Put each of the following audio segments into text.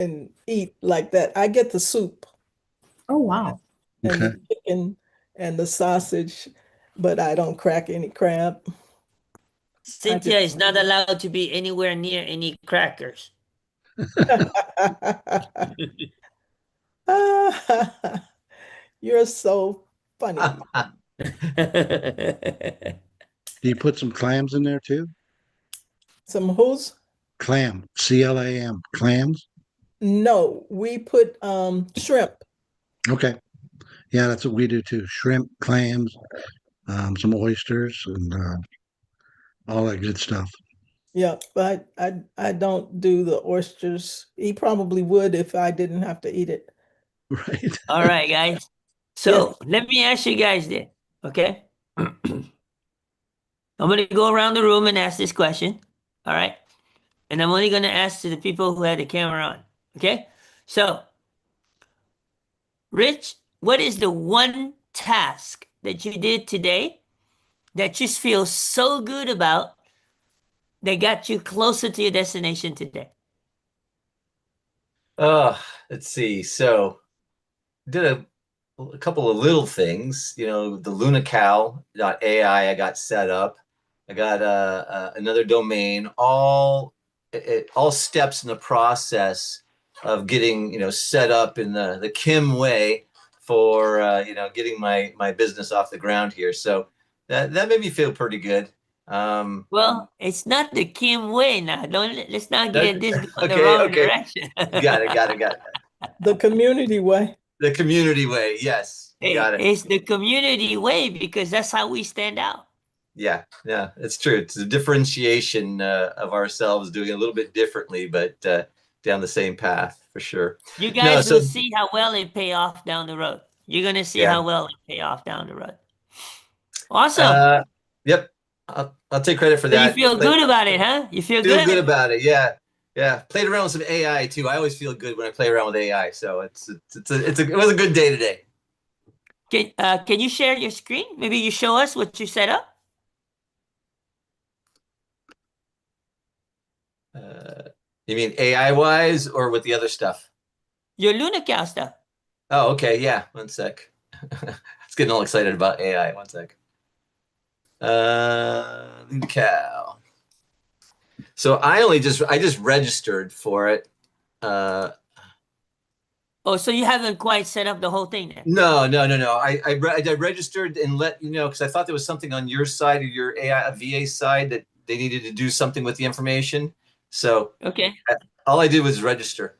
and eat like that. I get the soup Oh, wow. and Okay. the chicken and the sausage, but I don't crack any crab. I Cynthia just is not allowed to be anywhere near any crackers. You're so funny. Do you put some clams in there too? Some who's? Clam, CLAM, clams. No, we put shrimp. Okay. Yeah, that's what we do too. Shrimp, clams, some oysters, and all that good stuff. Yeah, but I don't do the oysters. He probably would if I didn't have to eat it. Right. All right, guys. Yes. So let me ask you guys this, okay? I'm going to go around the room and ask this question. All right. And I'm only going to ask to the people who had the camera on. Okay. So, Rich, what is the one task that you did today that you feel so good about that got you closer to your destination today? Uh, let's see. So did a couple of little things. The LunaCal.ai I got set up. I got another domain. All steps in the process of getting set up in the Kim way for getting my business off the ground here. So that made me feel pretty good. Well, it's not the Kim way now. Let's not that, get this going the okay, wrong okay, direction. got it. The community way. The community way, yes, Hey, got it. it's the community way because that's how we stand out. Yeah, it's true. It's a differentiation of ourselves doing it a little bit differently, but down the same path for sure. You No, guys so will see how well it pay off down the road. You're gonna see yeah, how well it pay off down the road. Awesome. uh, yep. I'll take credit for So you that. feel good about it, huh? You feel Feel good good? about it. Yeah. Played around with some AI too. I always feel good when I play around with AI. So it was a good day today. Can you share your screen? Maybe you show us what you set up. You mean AI wise or with the other stuff? Your LunaCal stuff. Oh, okay. Yeah. One sec. It's getting all excited about AI. One sec. Cow. So I just registered for it. Uh, Oh, so you haven't quite set up the whole thing then? no. I registered and let you know because I thought there was something on your side or your AI VA side that they needed to do something with the information. So Okay. all I did was register.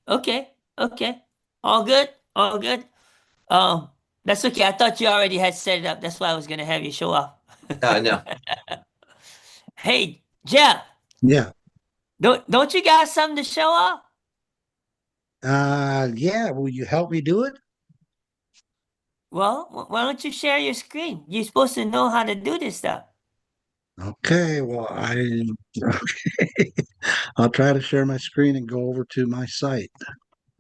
Okay. Okay. All good. All good. That's okay. I thought you already had set it up. That's why I was gonna have you show off. No. Hey, Jeff, Yeah. don't you got something to show off? Yeah. Will you help me do it? Well, why don't you share your screen? You're supposed to know how to do this stuff. Okay. Well, okay. I'll try to share my screen and go over to my site.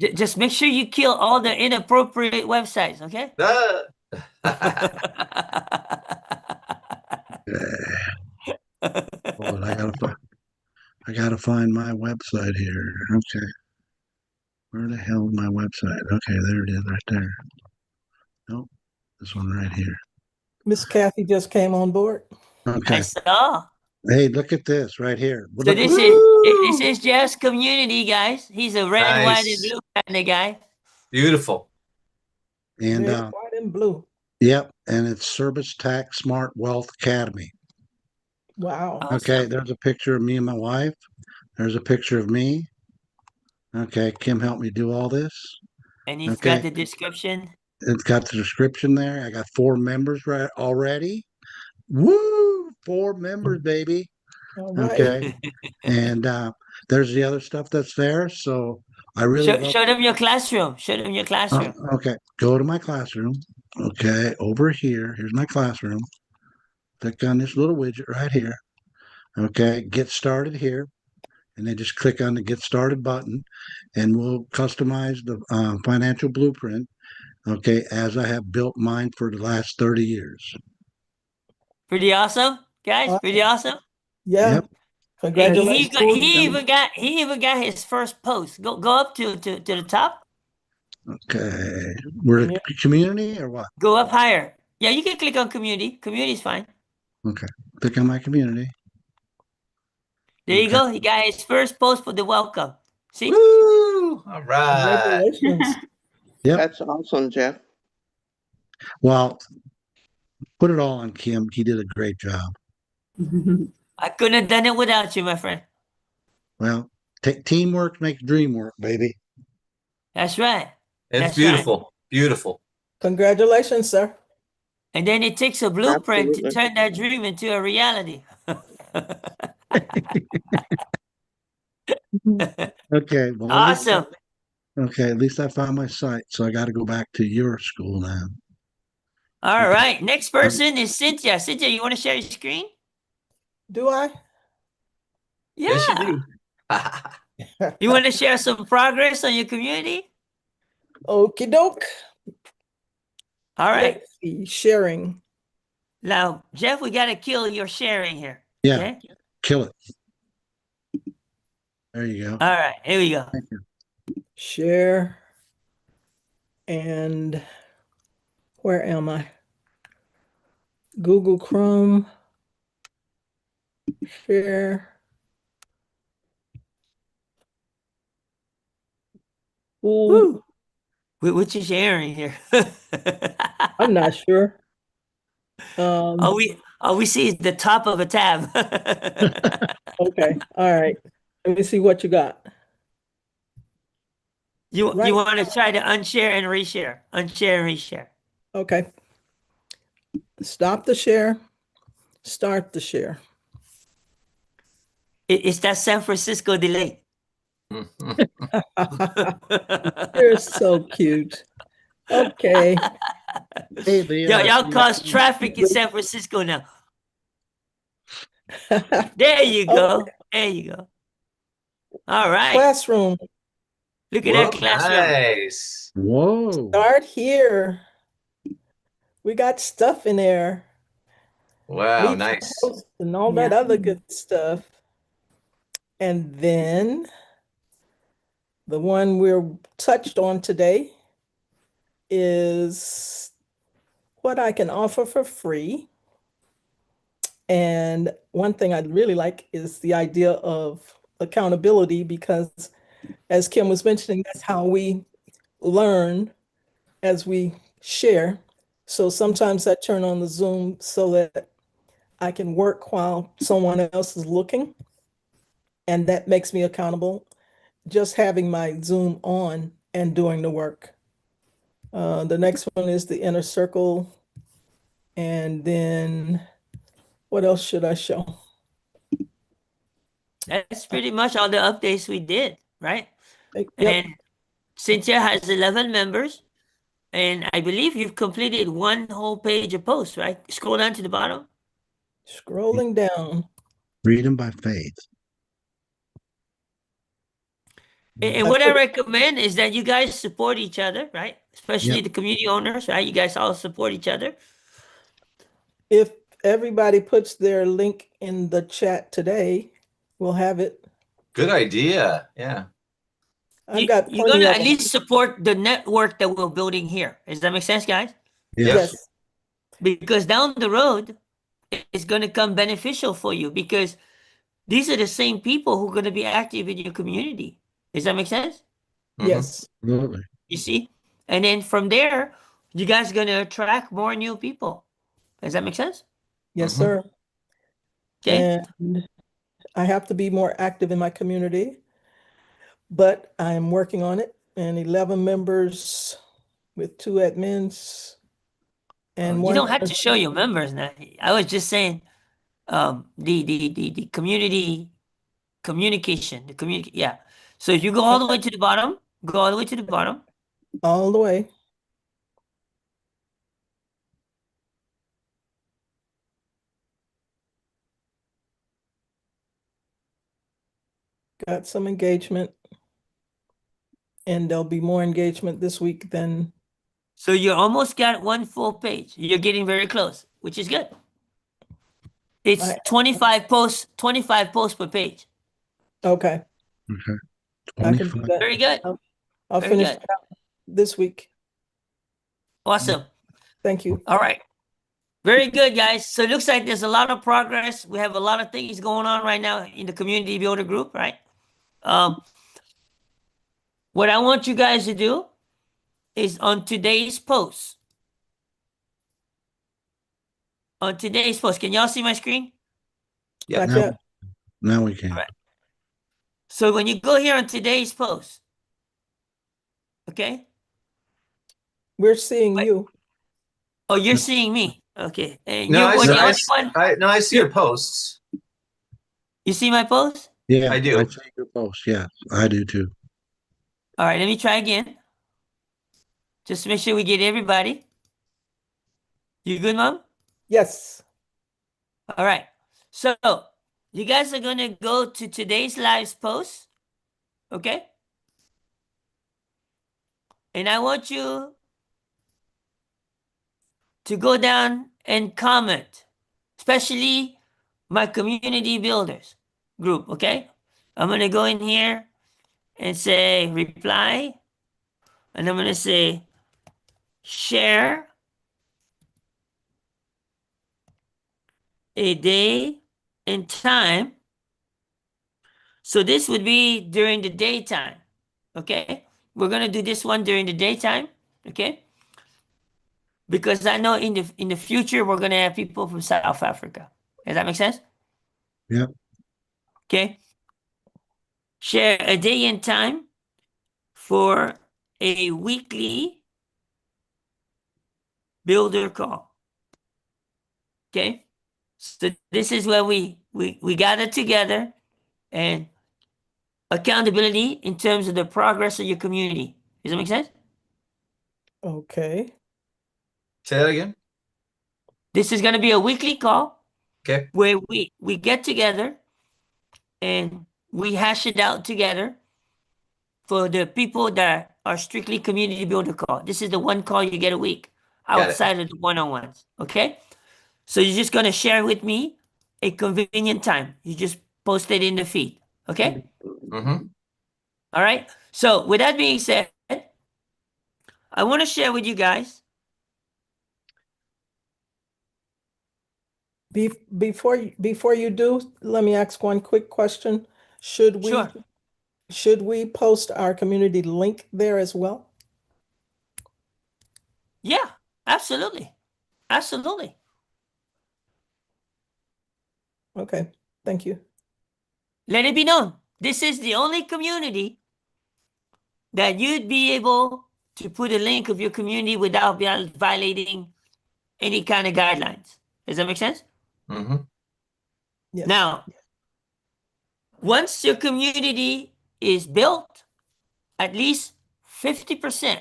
Just make sure you kill all the inappropriate websites, okay? Hold on, I gotta find my website here. Okay. Where the hell is my website? Okay, there it is right there. Nope, this one right here. Miss Kathy just came on board. I Okay. saw. Hey, look at this right here. Well, So look, this is Jeff's community, guys. He's a red, white, and Nice. blue kind of guy. Beautiful. and Red, white, and blue. yep, and it's Service Tax Smart Wealth Academy. Wow. Okay, Awesome. there's a picture of me and my wife. There's a picture of me. Okay, Kim helped me do all this. And he's got Okay, the description. it's got the description there. I got 4 members right already. Woo! 4 members, baby. All right. Okay, and there's the other stuff that's there. So I really love. Show them your classroom. Show them your classroom. Okay, go to my classroom. Okay, over here. Here's my classroom. Click on this little widget right here. Okay, get started here. And then just click on the get started button and we'll customize the financial blueprint. Okay, as I have built mine for the last 30 years. Pretty awesome, guys. Pretty Awesome. awesome. Yeah. Yep. Congratulations. He even got his first post. Go up to the top. Okay. We're at community or what? Go up higher. Yeah, you can click on community. Community is fine. Okay. Click on my community. There you Okay. go. He got his first post for the welcome. See? Woo! All right. Congratulations. Yep. That's awesome, Jeff. Well, put it all on Kim. He did a great job. I couldn't have done it without you, my friend. Well, teamwork makes dream work, baby. That's right. It's That's beautiful. Beautiful. Congratulations, sir. And then it takes a blueprint to Absolutely. turn that dream into a reality. Okay. Well, Awesome. at least I found my site. So I got to go back to your school now. All Okay. right. Next person is Cynthia. Cynthia, you want to share your screen? Do I? Yes, you Yeah. do. You want to share some progress on your community? Okie doke. All right. Let's see. Sharing. Now, Jeff, we got to kill your sharing here. Yeah. Okay. Kill it. There you go. All right. Here we go. Thank you. Share. And where am I? Google Chrome. Share. Ooh, Woo. What you sharing here? I'm not sure. Um, All we see is the top of a tab. okay. All right. Let me see what you got. You Right. want to try to unshare and reshare. Unshare and reshare. Okay. Stop the share. Start the share. It's that San Francisco delay. You're so cute. Okay. Hey, Y'all cause traffic in San Francisco now. There you go. There you go. All right. Classroom. Look at Whoa, that classroom. nice. Whoa. Start here. We got stuff in there. Wow, Meet the nice. host and all that other good stuff. And then the one we're touched on today is what I can offer for free. And one thing I'd really like is the idea of accountability, because as Kim was mentioning, that's how we learn as we share. So sometimes I turn on the Zoom so that I can work while someone else is looking, and that makes me accountable. Just having my Zoom on and doing the work. The next one is the inner circle. And then what else should I show? That's pretty much all the updates we did, right? Yep. And Cynthia has 11 members. And I believe you've completed one whole page of posts, right? Scroll down to the bottom. Scrolling down. Freedom by faith. And what I recommend is that you guys support each other, right? Especially Yep. the community owners, right? You guys all support each other. If everybody puts their link in the chat today, we'll have it. Good idea. Yeah. I've got You're plenty gonna of at them. least support the network that we're building here. Does that make sense, guys? Yes. Yes. Because down the road, it's gonna come beneficial for you because these are the same people who are gonna be active in your community. Does that make sense? Mhm. Yes. Absolutely. You see? And then from there, you guys gonna attract more new people. Does that make sense? Yes, Mhm. sir. Okay. And I have to be more active in my community, but I'm working on it. And 11 members with 2 admins and You one don't have to person. show your members now. I was just saying the community communication, the community, yeah. So if you go all the way to the bottom, go all the way to the bottom. All the way. Got some engagement. And there'll be more engagement this week than So you almost got one full page. You're getting very close, which is good. It's I, 25 posts per page. okay, Okay. I can do 25. that. Very good. I'll Very finish good. that out this week. Awesome. Thank you. All right. Very good, guys. So it looks like there's a lot of progress. We have a lot of things going on right now in the community builder group, right? What I want you guys to do is on today's post. On today's post, can y'all see my screen? Yep. Not Now, yet. now we can. All right. So when you go here on today's post, okay? We're seeing you. Oh, you're seeing me. Okay. And No, you I, were see- the No. I, only s- one. I- no, I see your posts. You see my post? Yeah, I do. I see your post. Yeah, I do too. All right, let me try again. Just to make sure we get everybody. You good, Mom? Yes. All right. So you guys are gonna go to today's live post, okay? And I want you to go down and comment, especially my community builders group, okay? I'm gonna go in here and say reply, and I'm gonna say share a day and time. So this would be during the daytime, okay? We're gonna do this one during the daytime, okay? Because I know in the future we're gonna have people from South Africa. Does that make sense? Yep. Okay. Share a day and time for a weekly builder call. Okay. So this is where we gather together and accountability in terms of the progress of your community. Does that make sense? Okay. Say that again. This is going to be a weekly call Okay. where we get together and we hash it out together for the people that are strictly community builder call. This is the one call you get a week Got it. outside of the one-on-ones. Okay. So you're just going to share with me a convenient time. You just post it in the feed. Okay. Mm-hmm. All right. So with that being said, I want to share with you guys. Before you do, let me ask one quick question. Should we Sure. should we post our community link there as well? Yeah, absolutely. Absolutely. Okay. Thank you. Let it be known. This is the only community that you'd be able to put a link of your community without violating any kind of guidelines. Does that make sense? Mm-hmm. Yes. Now, once your community is built, at least 50%,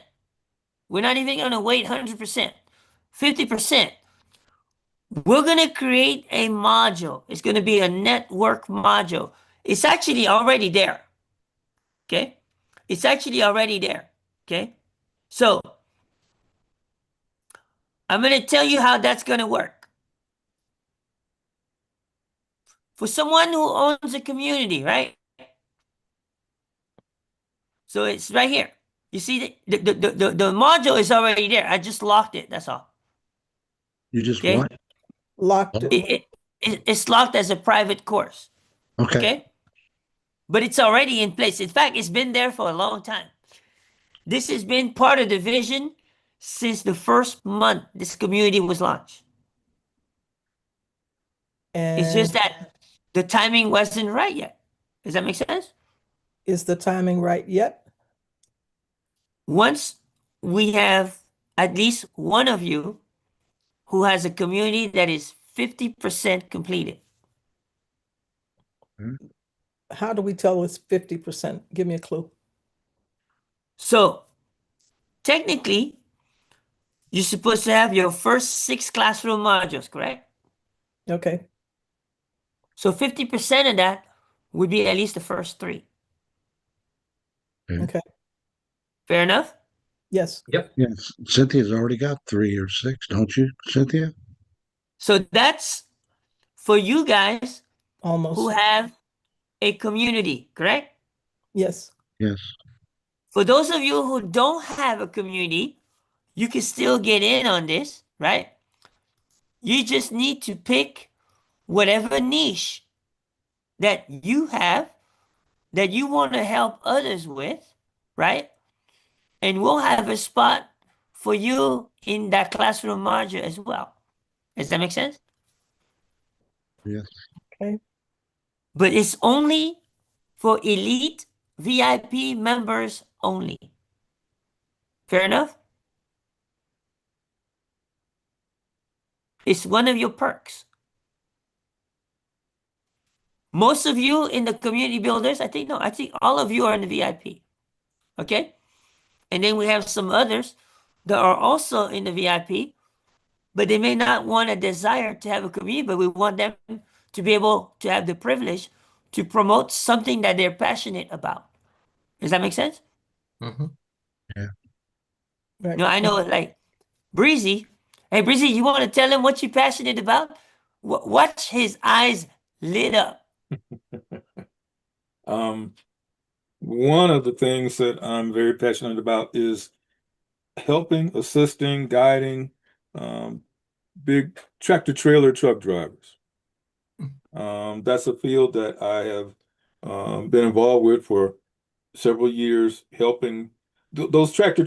we're not even going to wait 100%, 50%, we're going to create a module. It's going to be a network module. It's actually already there. Okay. It's actually already there. Okay. So I'm going to tell you how that's going to work. For someone who owns a community, right? So it's right here. You see, the module is already there. I just locked it. That's all. You just Okay. what? Locked Oh, it. It's locked as a private course. okay. Okay. But it's already in place. In fact, it's been there for a long time. This has been part of the vision since the first month this community was launched. It's And just that the timing wasn't right yet. Does that make sense? is the timing right yet? Once we have at least one of you who has a community that is 50% completed. Hmm. How do we tell it's 50%? Give me a clue. So technically, you're supposed to have your first 6 classroom modules, correct? Okay. So 50% of that would be at least the first 3. Okay. Fair enough? Yes. Yep. Yes, Cynthia's already got 3 or 6, don't you, Cynthia? So that's for you guys who Almost. have a community, correct? Yes. Yes. For those of you who don't have a community, you can still get in on this, right? You just need to pick whatever niche that you have that you want to help others with, right? And we'll have a spot for you in that classroom module as well. Does that make sense? Yes. Okay. But it's only for elite VIP members only. Fair enough? It's one of your perks. Most of you in the community builders, I think, no, I think all of you are in the VIP. Okay? And then we have some others that are also in the VIP, but they may not want a desire to have a community, but we want them to be able to have the privilege to promote something that they're passionate about. Does that make sense? Mm-hmm. Yeah. Right. No, I know, like Breezy. Hey, Breezy, you want to tell him what you're passionate about? Watch his eyes lit up. Um, One of the things that I'm very passionate about is helping, assisting, guiding um, big tractor trailer truck drivers. That's a field that I have been involved with for several years, helping those tractor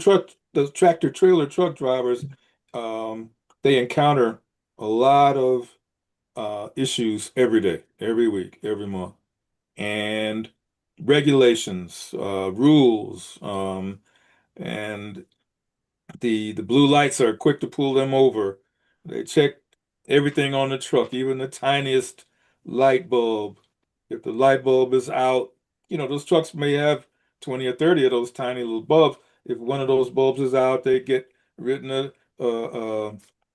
trailer truck drivers. Um, they encounter a lot of issues every day, every week, every month, and regulations, rules, and the blue lights are quick to pull them over. They check everything on the truck, even the tiniest light bulb. If the light bulb is out, those trucks may have 20 or 30 of those tiny little bulbs. If one of those bulbs is out, they get written a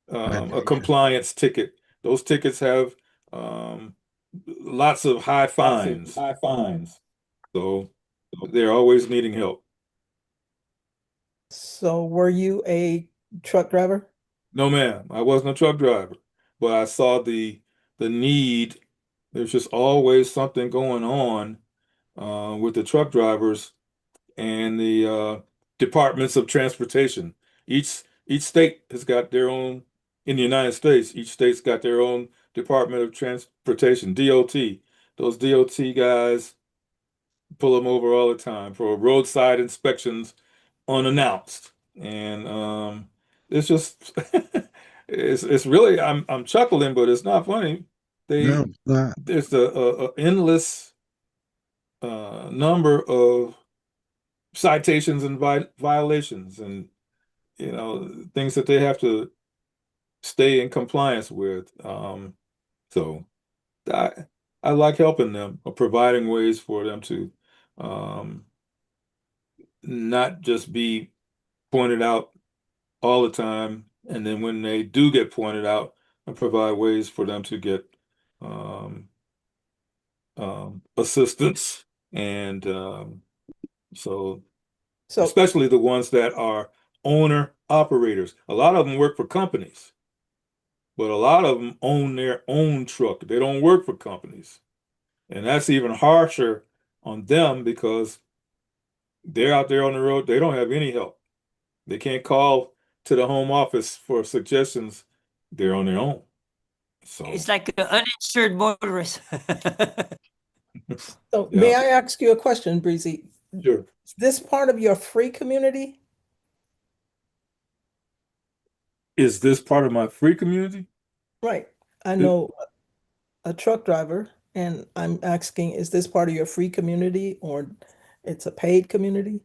Citation. compliance ticket. Those tickets have um, lots of high fines. So they're always needing help. So were you a truck driver? No, ma'am, I wasn't a truck driver, but I saw the need. There's just always something going on with the truck drivers and the departments of transportation. Each state has got their own. In the United States, each state's got their own Department of Transportation, DOT. Those DOT guys pull them over all the time for roadside inspections unannounced. And it's just it's really I'm chuckling, but it's not funny. No, They it's not. There's a endless number of citations and violations and things that they have to stay in compliance with. So I I like helping them or providing ways for them to um, not just be pointed out all the time, and then when they do get pointed out, I provide ways for them to get um, assistance, and so So especially the ones that are owner operators. A lot of them work for companies, but a lot of them own their own truck. They don't work for companies, and that's even harsher on them because they're out there on the road. They don't have any help. They can't call to the home office for suggestions. They're on their own. It's So, like an uninsured motorist. so may yeah, I ask you a question, Breezy? sure. Is this part of your free community? Is this part of my free community? Right. I It- know a truck driver, and I'm asking, is this part of your free community or it's a paid community?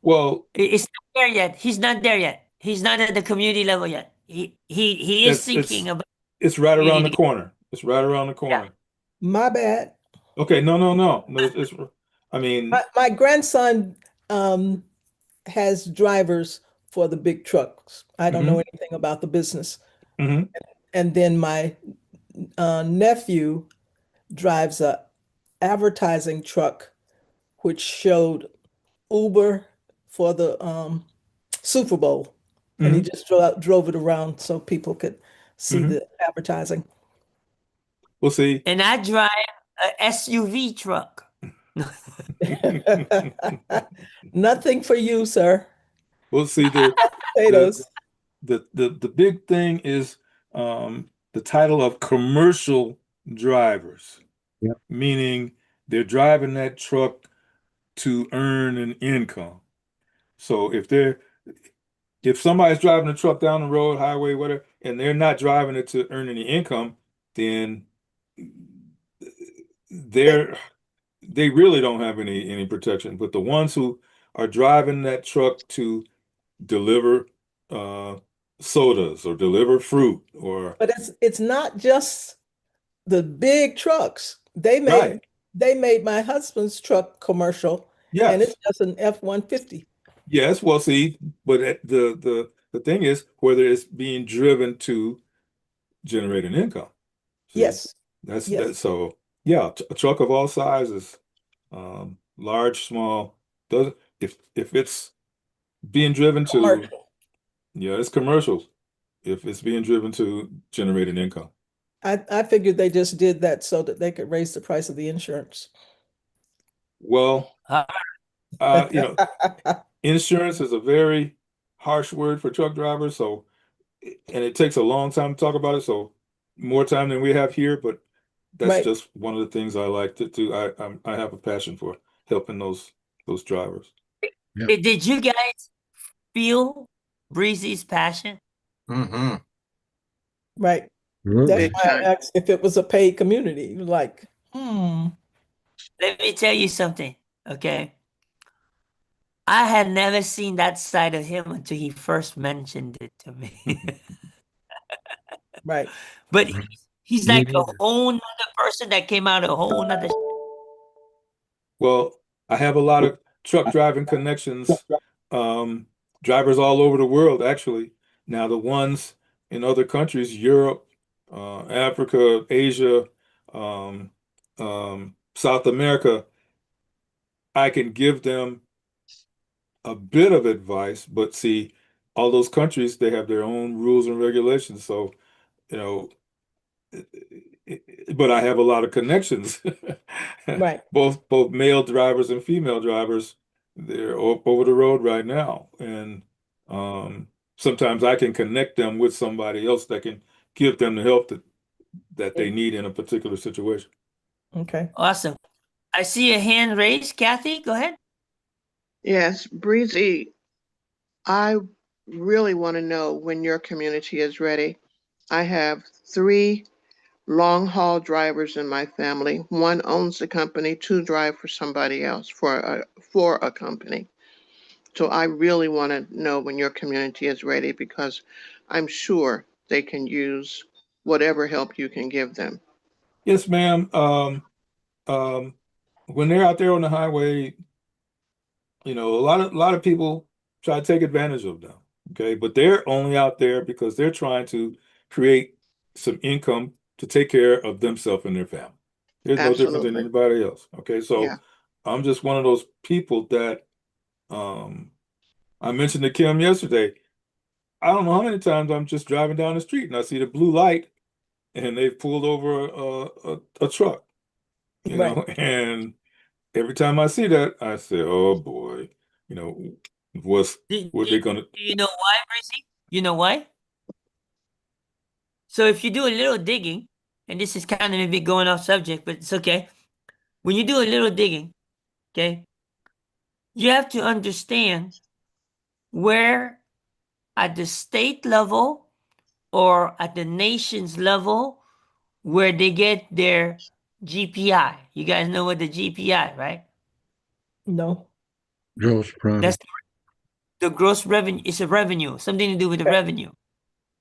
well, It's not there yet. He's not there yet. He's not at the community level yet. He is it's thinking it's about it's right around the community. corner. It's right around the Yeah. corner. My bad. Okay, no, no, no, no. I mean, My grandson has drivers for the big trucks. I don't know hmm anything about the business. hmm And then my nephew drives a advertising truck which showed Uber for the Super Bowl, and he hmm just drove it around so people could see hmm the advertising. Well, see, and I drive a SUV truck. Nothing for you, sir. well, see, the Potatoes. the big thing is the title of commercial drivers, Yep. meaning they're driving that truck to earn an income. So if somebody's driving a truck down the road, highway, whatever, and they're not driving it to earn any income, then They, they're they really don't have any protection. But the ones who are driving that truck to deliver uh, sodas or deliver fruit or but it's not just the big trucks. right, They made my husband's truck commercial, and it's yes, just an F-150. yes. Well, see, but the thing is whether it's being driven to generate an income. See, Yes, that's that. yes, So yeah, a truck of all sizes, large, small, does if it's being driven to, commercial. yeah, it's commercials. If it's being driven to generate an income. I figured they just did that so that they could raise the price of the insurance. Well, Uh, you know, insurance is a very harsh word for truck drivers, so and it takes a long time to talk about it, so more time than we have here, but that's Right. just one of the things I like to do. I have a passion for helping those drivers. Yep. did you guys feel Breezy's passion? Mm-hmm. Right. That's Absolutely. why I asked if it was a paid community. Like, hmm. Let me tell you something, okay? I had never seen that side of him until he first mentioned it to me. Right. But Right. he's Me like a neither. whole nother person that came out a whole nother. Well, I have a lot of truck driving connections, um, drivers all over the world, actually. Now, the ones in other countries, Europe, Africa, Asia, um, South America, I can give them a bit of advice, but see, all those countries, they have their own rules and regulations. So, you know, but I have a lot of connections, Right. both male drivers and female drivers. They're over the road right now, and sometimes I can connect them with somebody else that can give them the help that they need in a particular situation. Okay. Awesome. I see a hand raised. Kathy, go ahead. Yes, Breezy, I really want to know when your community is ready. I have three long haul drivers in my family. One owns the company, two drive for somebody else for a company. So I really want to know when your community is ready because I'm sure they can use whatever help you can give them. Yes, ma'am. Um, when they're out there on the highway, a lot of people try to take advantage of them. Okay, but they're only out there because they're trying to create some income to take care of themselves and their family. They're no different than Absolutely. anybody else. Okay, Yeah. so I'm just one of those people that um, I mentioned to Kim yesterday. I don't know how many times I'm just driving down the street and I see the blue light and they've pulled over a truck, Right. and every time I see that, I say, "Oh boy, you know, what's Do, what do, they gonna?" do you know why, Breezy? You know why? So if you do a little digging, and this is kind of maybe going off subject, but it's okay. When you do a little digging, okay, you have to understand where at the state level or at the nation's level where they get their GPI. You guys know what the GPI, right? No. Gross That's product. the gross revenue. It's a revenue, something to do with the Okay. revenue.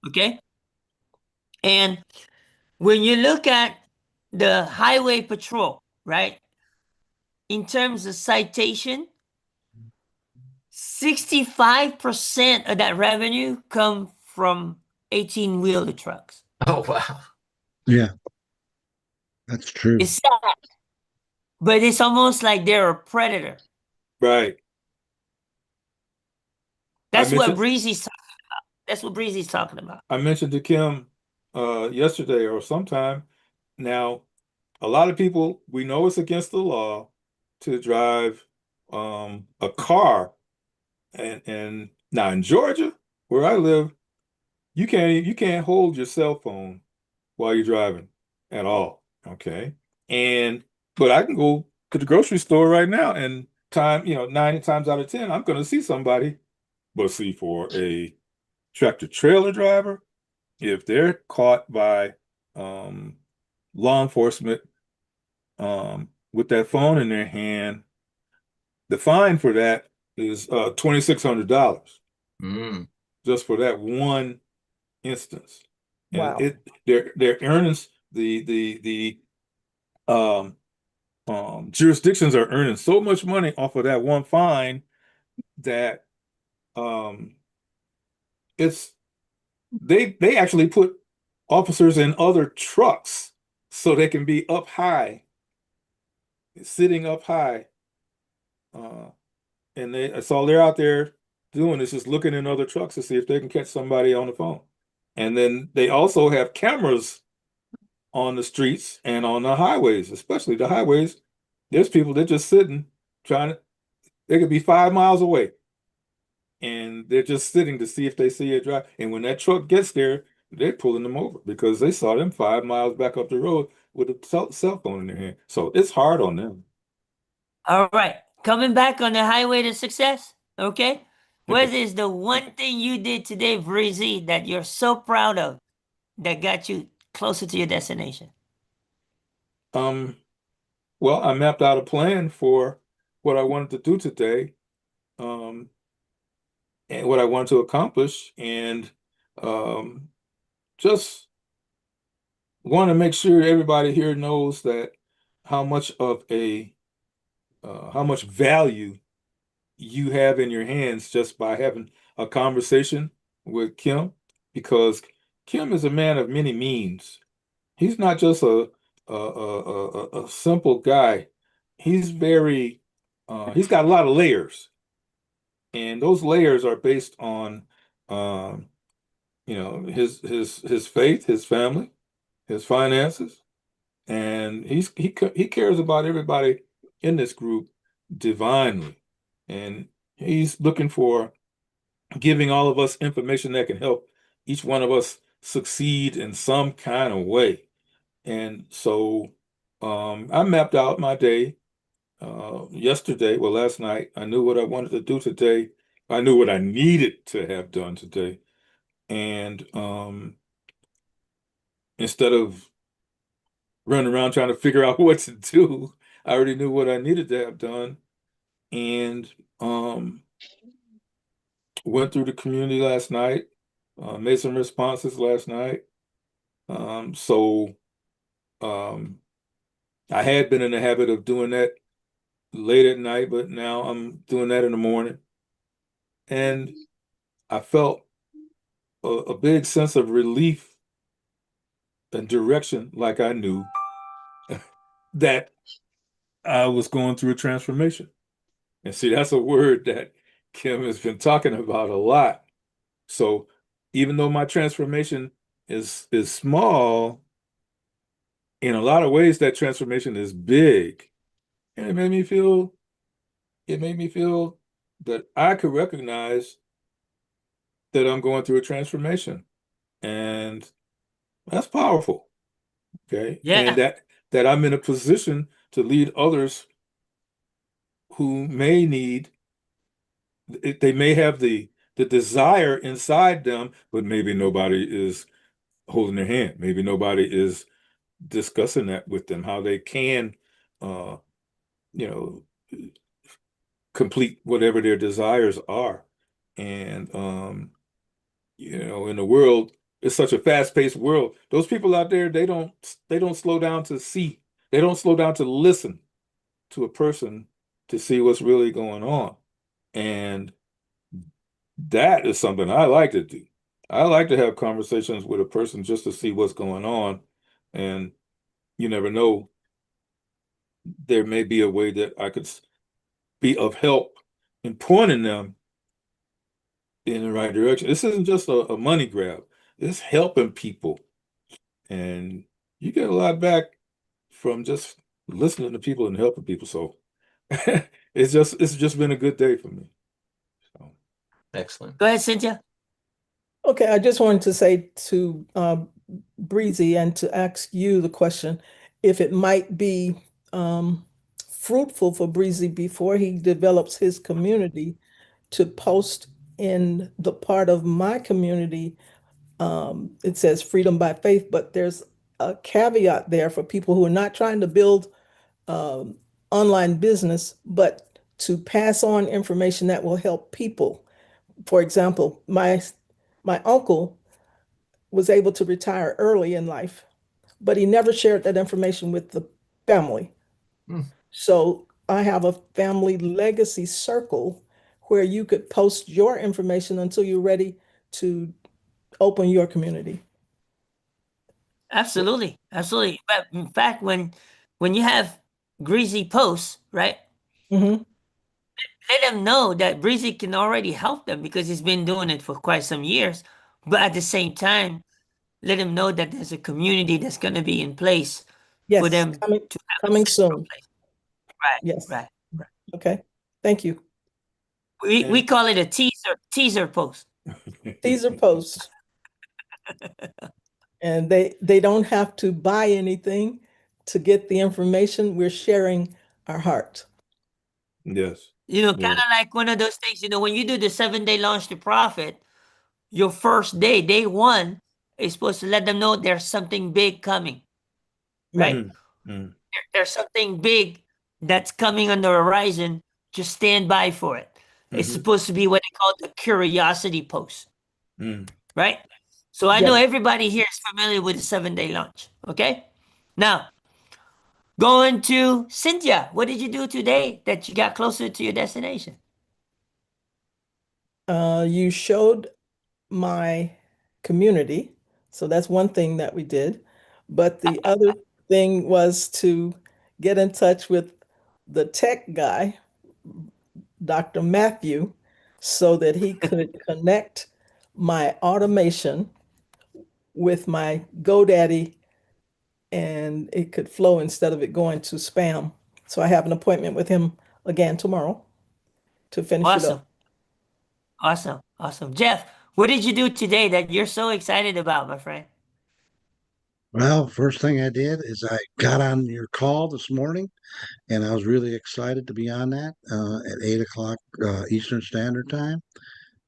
Okay. And when you look at the highway patrol, right, in terms of citation, 65% of that revenue come from 18-wheeler trucks. Oh, wow. Yeah, that's true. It's sad, but it's almost like they're a predator. Right. I That's what mentioned Breezy's that's what Breezy's talking about. I mentioned to Kim yesterday or sometime. Now, a lot of people, we know it's against the law to drive a car, and now in Georgia, where I live, you can't hold your cell phone while you're driving at all. Okay. And but I can go to the grocery store right now and 90 times out of 10, I'm gonna see somebody. But see, for a tractor trailer driver, if they're caught by um law enforcement with that phone in their hand, the fine for that is $2,600 Mm. just for that one instance. And Wow. their earnings, um jurisdictions are earning so much money off of that one fine that um it's they actually put officers in other trucks so they can be up high, sitting up high, uh and that's all they're out there doing is just looking in other trucks to see if they can catch somebody on the phone. And then they also have cameras on the streets and on the highways, especially the highways. There's people that just sitting trying to, they could be 5 miles away and they're just sitting to see if they see a drive. And when that truck gets there, they're pulling them over because they saw them 5 miles back up the road with a cell phone in their hand. So it's hard on them. All right. Coming back on the highway to success. Okay. What is the one thing you did today, Breezy, that you're so proud of that got you closer to your destination? Um, well, I mapped out a plan for what I wanted to do today, um, and what I wanted to accomplish, and um, just want to make sure everybody here knows that how much of a how much value you have in your hands just by having a conversation with Kim, because Kim is a man of many means. He's not just a simple guy. He's very he's got a lot of layers, and those layers are based on um, his faith, his family, his finances, and he cares about everybody in this group divinely, and he's looking for giving all of us information that can help each one of us succeed in some kind of way. And so I mapped out my day yesterday, well, last night. I knew what I wanted to do today. I knew what I needed to have done today. And instead of running around trying to figure out what to do, I already knew what I needed to have done. And um, went through the community last night, made some responses last night. So um, I had been in the habit of doing that late at night, but now I'm doing that in the morning. And I felt a big sense of relief and direction, like I knew that I was going through a transformation. And see, that's a word that Kim has been talking about a lot. So even though my transformation is small, in a lot of ways that transformation is big. And it made me feel that I could recognize that I'm going through a transformation. And that's powerful. Okay. And Yeah. that I'm in a position to lead others who may need, they may have the desire inside them, but maybe nobody is holding their hand. Maybe nobody is discussing that with them, how they can uh, you know, complete whatever their desires are. And in the world, it's such a fast-paced world. Those people out there, they don't slow down to see. They don't slow down to listen to a person to see what's really going on. And that is something I like to do. I like to have conversations with a person just to see what's going on. And you never know, there may be a way that I could be of help in pointing them in the right direction. This isn't just a money grab. It's helping people. And you get a lot back from just listening to people and helping people. So it's just been a good day for me. So. Excellent. Go ahead, Cynthia. Okay, I just wanted to say to Breezy and to ask you the question if it might be fruitful for Breezy before he develops his community to post in the part of my community. It says freedom by faith, but there's a caveat there for people who are not trying to build um, online business, but to pass on information that will help people. For example, my uncle was able to retire early in life, but he never shared that information with the family. Hmm. So I have a family legacy circle where you could post your information until you're ready to open your community. Absolutely, absolutely. But in fact, when you have Greasy posts, right? Hmm. Let them know that Breezy can already help them because he's been doing it for quite some years. But at the same time, let them know that there's a community that's going to be in place for Yes, them coming to have a coming central soon. place. Right, Yes. right, right. Okay. Thank you. We And call it a teaser post. These are posts, and they don't have to buy anything to get the information. We're sharing our heart. yes, Kind yes. of like one of those things. When you do the 7-day launch to profit, your first day, day one, is supposed to let them know there's something big coming, right? Right. Mm, mm, There's something big that's coming on the horizon. Just stand by for it. It's mhm, supposed to be what they call the curiosity post, mm. right? So I know Yes. everybody here is familiar with the 7-day launch. Okay. Now, going to Cynthia, what did you do today that you got closer to your destination? You showed my community. So that's one thing that we did. But the other thing was to get in touch with the tech guy, Dr. Matthew, so that he could connect my automation with my GoDaddy and it could flow instead of it going to spam. So I have an appointment with him again tomorrow to finish it up. Awesome. Awesome. Awesome. Jeff, what did you do today that you're so excited about, my friend? Well, first thing I did is I got on your call this morning, and I was really excited to be on that at 8 o'clock Eastern Standard Time.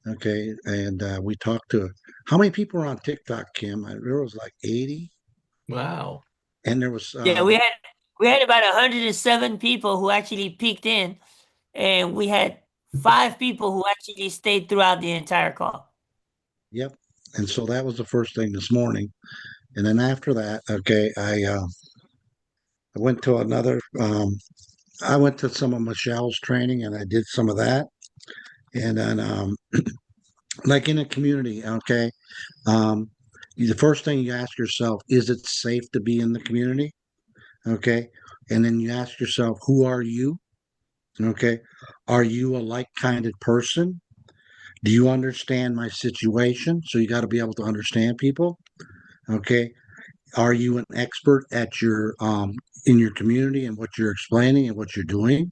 Okay, and we talked to how many people were on TikTok, Kim? There was like 80, Wow. and there was Yeah, we had about 107 people who actually peeked in, and we had 5 people who actually stayed throughout the entire call. yep. And so that was the first thing this morning, and then after that, okay, I went to another. I went to some of Michelle's training, and I did some of that, and then like in a community, okay. Um, the first thing you ask yourself, is it safe to be in the community? Okay. And then you ask yourself, who are you? Okay. Are you a like-minded person? Do you understand my situation? So you got to be able to understand people. Okay. Are you an expert at your in your community and what you're explaining and what you're doing?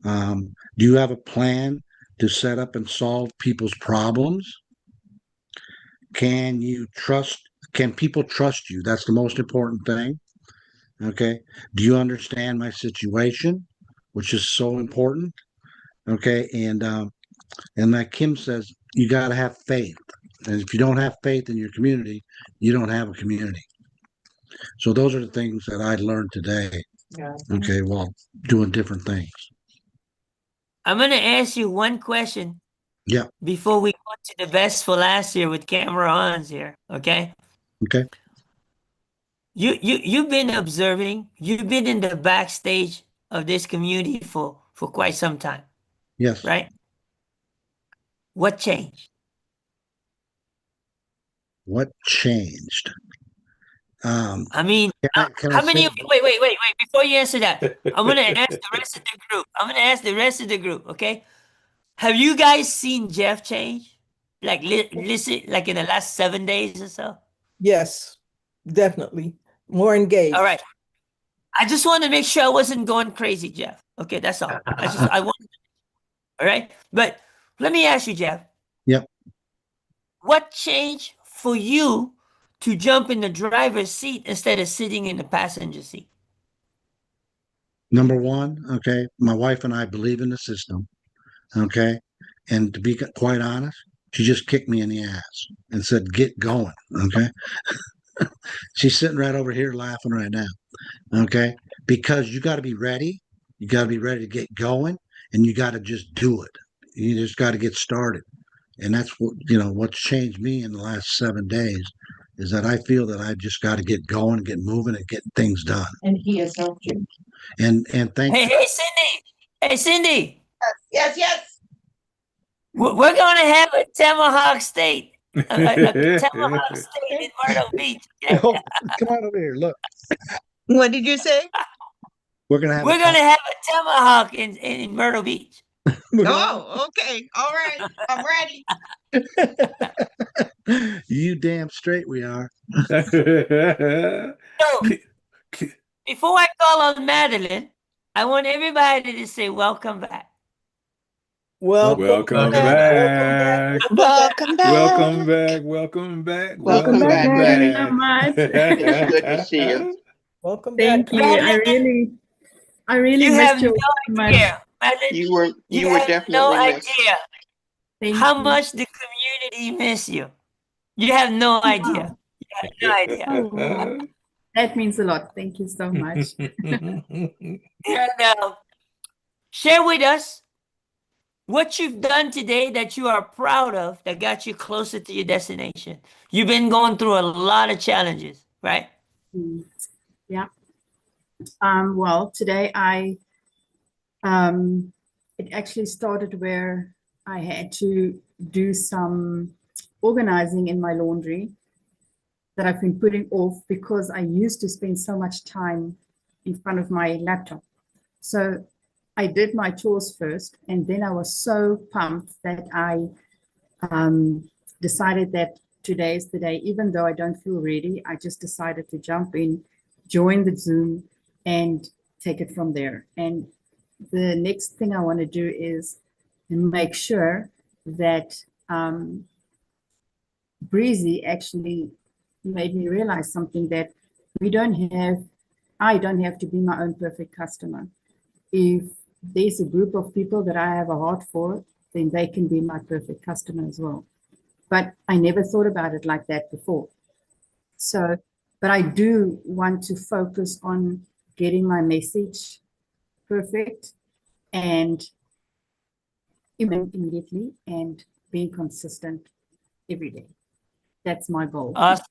Do you have a plan to set up and solve people's problems? Can you trust? Can people trust you? That's the most important thing. Okay. Do you understand my situation, which is so important? Okay. And like Kim says, you got to have faith. And if you don't have faith in your community, you don't have a community. So those are the things that I learned today. Okay, while doing different things. I'm going to ask you one question Yeah. before we go to the best for last year with camera ons here, okay? Okay. You've been observing, you've been in the backstage of this community for quite some time, Yes. right? What changed? What changed? I mean, Can I how say many of you, wait, before you answer that, I'm going to ask the rest of the group. I'm going to ask the rest of the group, okay? Have you guys seen Jeff change? Like, listen, like in the last 7 days or so? Yes, definitely. more engaged. All right. I just want to make sure I wasn't going crazy, Jeff. Okay, that's all. I want. All right, but let me ask you, Jeff. Yep. What changed for you to jump in the driver's seat instead of sitting in the passenger seat? Number one, okay, my wife and I believe in the system, okay, and to be quite honest, she just kicked me in the ass and said, "Get going," okay. She's sitting right over here laughing right now, okay, because you got to be ready. You got to be ready to get going, and you got to just do it. You just got to get started, and that's what what's changed me in the last 7 days is that I feel that I just got to get going, get moving, and get things done. And he has helped you. And thank Hey, you. hey, Cindy. Hey, Cindy. Yes, yes. We're going to have a Tomahawk State. A Tomahawk State in Myrtle Beach. Okay? Oh, come on over here. Look, What did you say? we're gonna have We're going to have a Tomahawk in Myrtle Beach. Oh, okay. All right. I'm ready. You damn straight we are. So, before I call on Madeline, I want everybody to say welcome back. Welcome, Welcome back. back. Welcome back. Welcome back. Welcome back. Welcome back, Welcome Maddie. Thank you so much. It's good to see you. Welcome back. Thank you. I really You have missed you no so much. idea, Madeline. You were have definitely no missed. idea Thank how you. much the community miss you. You have no idea. You have no idea. Oh, wow. That means a lot. Thank you so much. And share with us what you've done today that you are proud of that got you closer to your destination. You've been going through a lot of challenges, right? Yeah. Well, today it actually started where I had to do some organizing in my laundry that I've been putting off because I used to spend so much time in front of my laptop. So I did my chores first, and then I was so pumped that I decided that today is the day. Even though I don't feel ready, I just decided to jump in, join the Zoom, and take it from there. And the next thing I want to do is make sure that Breezy actually made me realize something, that I don't have to be my own perfect customer. If there's a group of people that I have a heart for, then they can be my perfect customer as well. But I never thought about it like that before. So, but I do want to focus on getting my message perfect and immediately and being consistent every day. That's my goal. Awesome.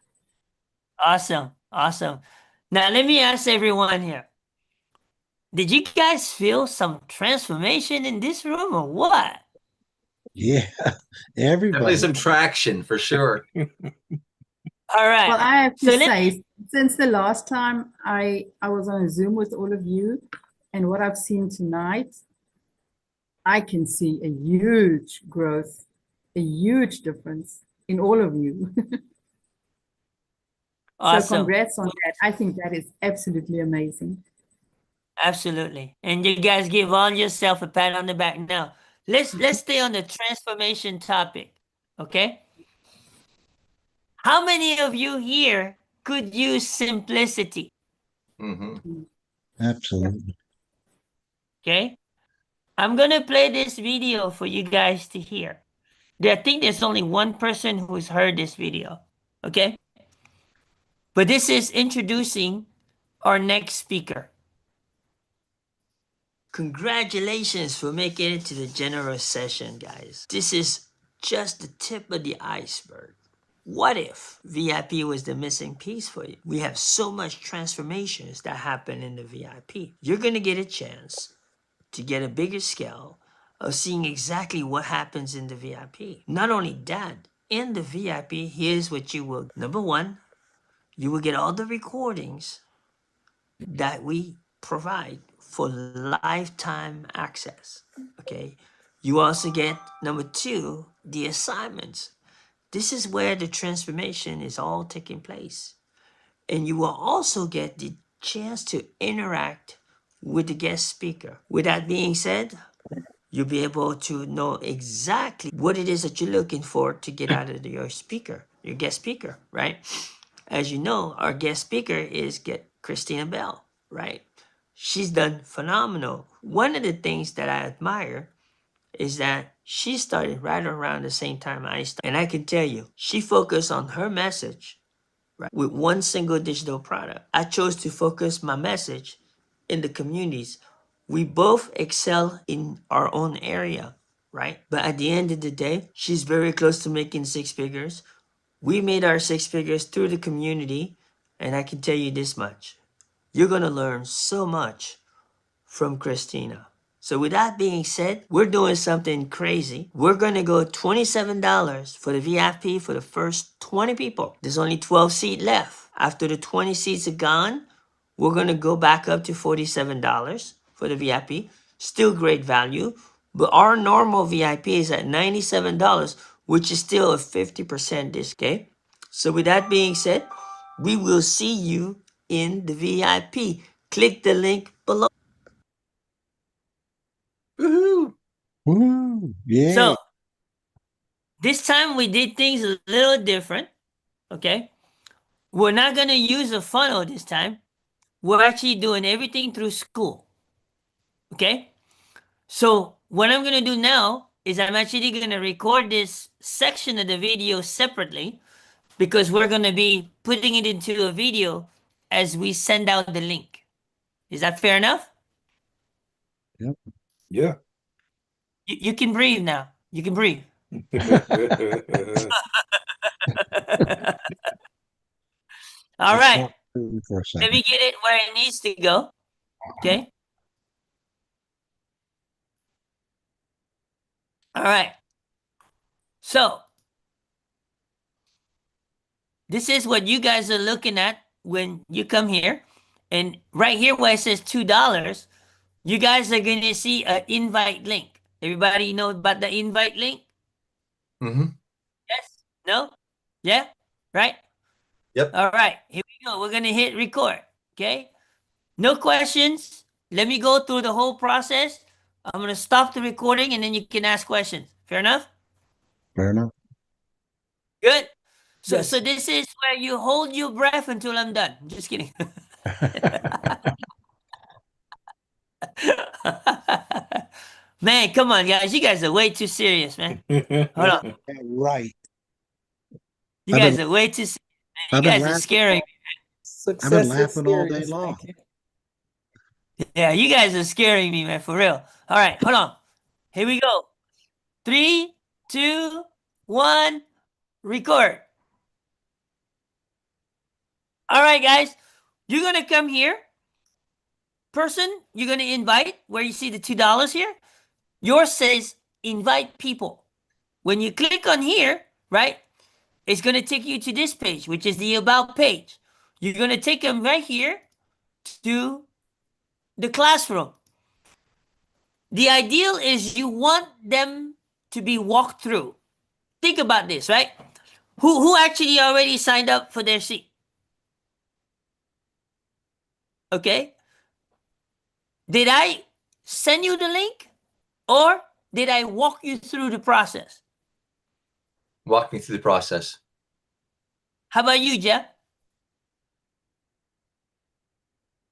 Awesome. Awesome. Now, let me ask everyone here. Did you guys feel some transformation in this room or what? Yeah, Definitely everybody. some traction for sure. All right. Well, I have to So let- say, since the last time I was on a Zoom with all of you, and what I've seen tonight, I can see a huge growth, a huge difference in all of you. So Awesome. congrats on that. I think that is absolutely amazing. Absolutely. And you guys give all yourself a pat on the back. Now, let's stay on the transformation topic. Okay? How many of you here could use simplicity? Mm-hmm. Absolutely. Okay? I'm gonna play this video for you guys to hear. I think there's only one person who's heard this video. Okay? But this is introducing our next speaker. Congratulations for making it to the general session, guys. This is just the tip of the iceberg. What if VIP was the missing piece for you? We have so much transformations that happen in the VIP. You're gonna get a chance to get a bigger scale of seeing exactly what happens in the VIP. Not only that, in the VIP, here's what you will. Number one, you will get all the recordings that we provide for lifetime access. Okay. You also get number two, the assignments. This is where the transformation is all taking place. And you will also get the chance to interact with the guest speaker. With that being said, you'll be able to know exactly what it is that you're looking for to get out of your speaker, your guest speaker, right? As you know, our guest speaker is Christina Bell, right? She's done phenomenal. One of the things that I admire is that she started right around the same time I started. And I can tell you, she focused on her message, right, with one single digital product. I chose to focus my message in the communities. We both excel in our own area, right? But at the end of the day, she's very close to making six figures. We made our six figures through the community. And I can tell you this much. You're going to learn so much from Christina. So with that being said, we're doing something crazy. We're gonna go $27 for the VIP for the first 20 people. There's only 12 seats left. After the 20 seats are gone, we're gonna go back up to $47 for the VIP. Still great value, but our normal VIP is at $97, which is still a 50% discount. Okay? So with that being said, we will see you in the VIP. Click the link below. Woohoo! Woo, yeah. So this time we did things a little different. Okay. We're not going to use a funnel this time. We're actually doing everything through Skool. Okay. So what I'm going to do now is I'm actually going to record this section of the video separately because we're going to be putting it into a video as we send out the link. Is that fair enough? Yep. Yeah. You can breathe now. You can breathe. All Let's right. talk for a Let second. me get it where it needs to go. Okay. All right. So this is what you guys are looking at when you come here. And right here where it says $2, you guys are going to see an invite link. Everybody know about the invite link? Mm-hmm. Yes? No? Yeah? Right? Yep. All right. Here we go. We're going to hit record. Okay? No questions. Let me go through the whole process. I'm going to stop the recording and then you can ask questions. Fair enough? Fair enough. Good. So, Yes. so this is where you hold your breath until I'm done. Just kidding. Man, come on, guys. You guys are way too serious, man. Hold on. Right. You I've been guys are way too serious. Man. I've You been guys are laughing. scaring me. I've been Success is laughing all day serious. long. Thank you. Yeah, you guys are scaring me, man, for real. All right, hold on. Here we go. 3, 2, 1, record. All right, guys. You're going to come here. Person, you're going to invite where you see the $2 here. Yours says invite people. When you click on here, right, it's going to take you to this page, which is the about page. You're going to take them right here to the classroom. The ideal is you want them to be walked through. Think about this, right? Who actually already signed up for their seat? Okay. Did I send you the link or did I walk you through the process? Walk me through the process. How about you, Jeff?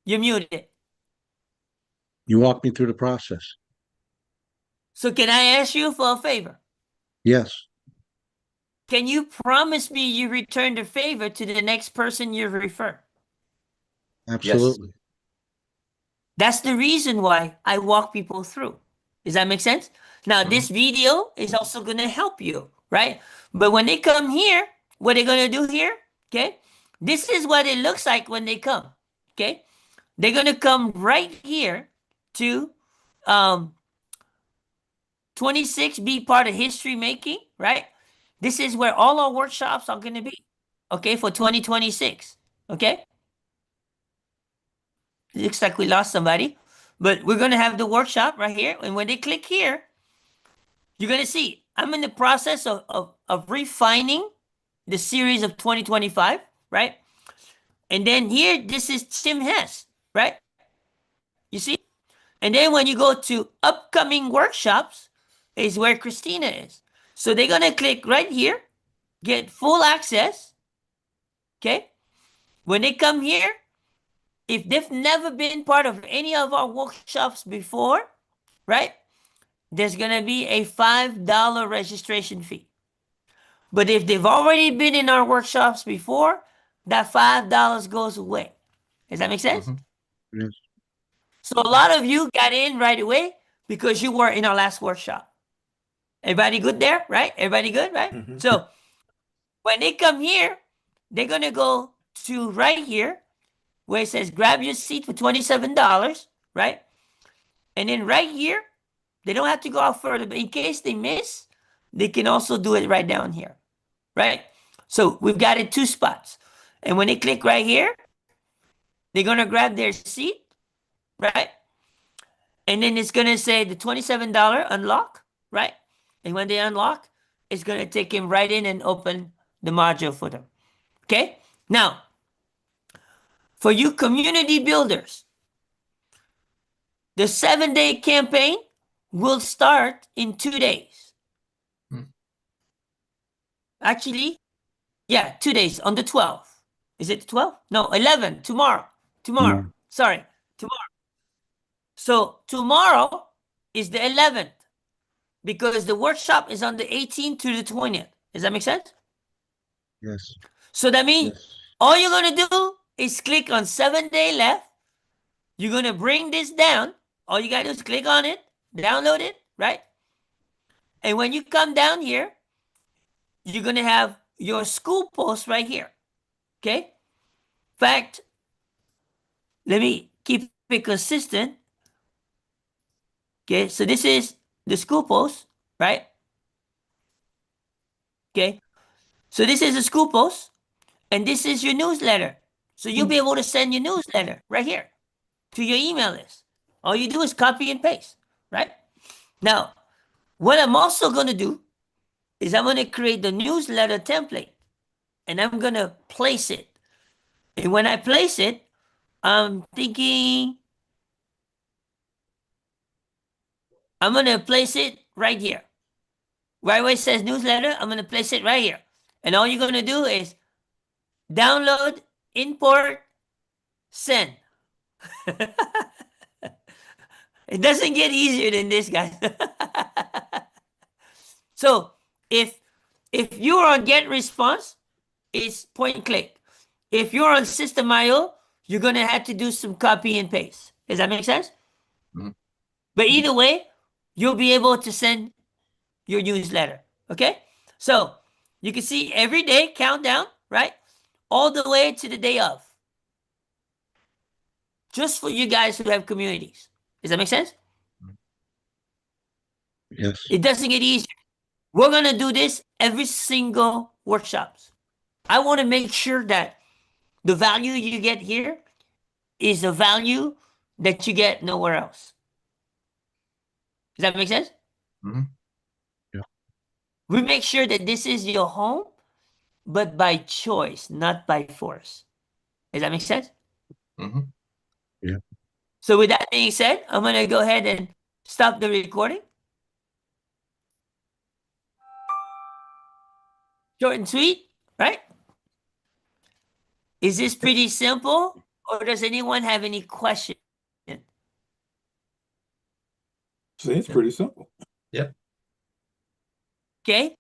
You're muted. You walk me through the process. So can I ask you for a favor? Yes. Can you promise me you return the favor to the next person you refer? Absolutely. That's the reason why I walk people through. Does that make sense? Now, this video is also going to help you, right? But when they come here, what they're going to do here, okay? This is what it looks like when they come, okay? They're going to come right here to 26, be part of history making, right? This is where all our workshops are going to be, okay, for 2026, okay? Looks like we lost somebody, but we're going to have the workshop right here. And when they click here, you're going to see I'm in the process of refining the series of 2025, right? And then here, this is Tim Hess, right? You see? And then when you go to upcoming workshops, is where Christina is. So they're going to click right here, get full access. Okay? When they come here, if they've never been part of any of our workshops before, right? There's going to be a $5 registration fee. But if they've already been in our workshops before, that $5 goes away. Does that make sense? Mm-hmm. Yes. So a lot of you got in right away because you were in our last workshop. Everybody good there, right? Everybody good, right? Mhm. So when they come here, they're going to go to right here where it says grab your seat for $27, right? And then right here, they don't have to go out further, but in case they miss, they can also do it right down here, right? So we've got it 2 spots. And when they click right here, they're going to grab their seat, right? And then it's going to say the $27 unlock, right? And when they unlock, it's going to take him right in and open the module for them. Okay? Now, for you community builders, the 7-day campaign will start in 2 days. Actually, yeah, 2 days on the 12th. Is it the 12th? No, 11, tomorrow. Tomorrow. Tomorrow. Sorry, tomorrow. So tomorrow is the 11th because the workshop is on the 18th to the 20th. Does that make sense? Yes. So that means Yes. all you're going to do is click on 7-day left. You're going to bring this down. All you got to do is click on it, download it, right? And when you come down here, you're going to have your Skool post right here. Okay? In fact, let me keep it consistent. Okay, so this is the Skool post, right? Okay, so this is a Skool post, and this is your newsletter. So you'll be able to send your newsletter right here to your email list. All you do is copy and paste, right? Now, what I'm also going to do is I'm going to create the newsletter template, and I'm going to place it. And when I place it, I'm thinking I'm going to place it right here. Right where it says newsletter, I'm going to place it right here. And all you're going to do is download, import, send. It doesn't get easier than this, guys. So if you're on get response, it's point and click. If you're on system.io, you're gonna have to do some copy and paste. Does that make sense? Mhm. But either way, you'll be able to send your newsletter. Okay? So you can see every day countdown, right? All the way to the day of. Just for you guys who have communities. Does that make sense? Yes. It doesn't get easier. We're gonna do this every single workshops. I want to make sure that the value you get here is a value that you get nowhere else. Does that make sense? Mhm. We make sure that this is your home, but by choice, not by force. Does that make sense? Mhm. So with that being said, I'm gonna go ahead and stop the recording. Short and sweet, right? Is this pretty simple, or does anyone have any question? See, it's pretty simple. Yep. Okay.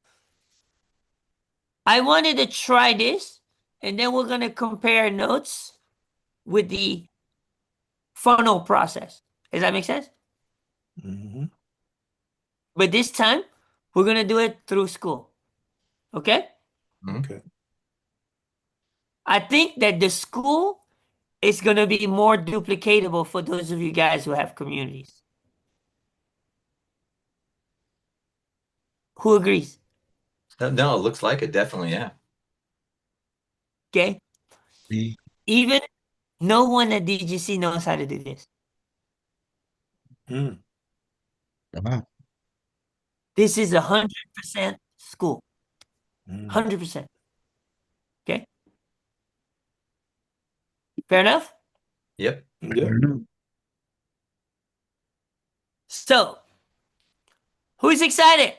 I wanted to try this, and then we're gonna compare notes with the funnel process. Does that make sense? Mhm. But this time, we're gonna do it through Skool. Okay? Mhm. Okay. I think that the Skool is gonna be more duplicatable for those of you guys who have communities. Who agrees? No, it looks like it. Definitely, yeah. Okay? Me. Even no one at DGC knows how to do this. Mm. Wow. This is 100% Skool. Mm. 100%. Okay? Fair enough? Yep. Yeah. So, who's excited?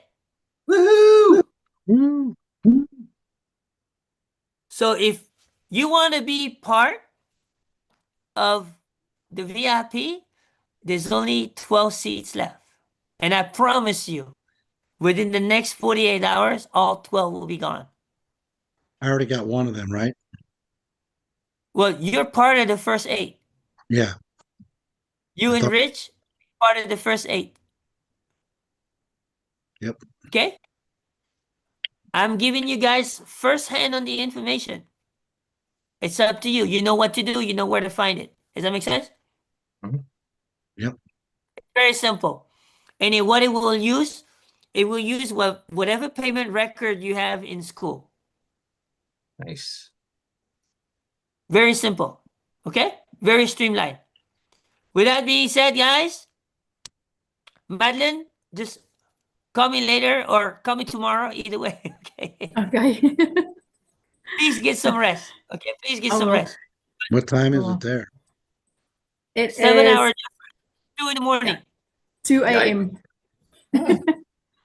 Woohoo! Woo. So, if you want to be part of the VIP, there's only 12 seats left. And I promise you, within the next 48 hours, all 12 will be gone. I already got one of them, right? Well, you're part of the first 8. Yeah. You I and thought- Rich, part of the first 8. Yep. Okay? I'm giving you guys first hand on the information. It's up to you. You know what to do. You know where to find it. Does that make sense? Yep. It's very simple. And what it will use whatever payment record you have in Skool. Nice. Very simple. Okay? Very streamlined. With that being said, guys, Madeline, just call me later or call me tomorrow. Either way. Okay. Okay. Please get some rest. Okay. Please get I some will. rest. What time is Oh. it there? It 7 is hours, 2 in the morning. 2 Yeah, a.m.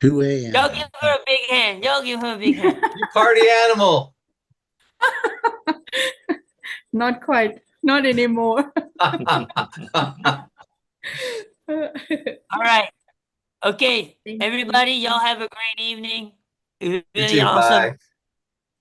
2 a.m. Y'all give her a big hand. Y'all give her a big hand. you party animal. Not quite. Not anymore. All right. Okay. Thank you. Everybody, y'all have a great evening. It was You really too. awesome. Bye.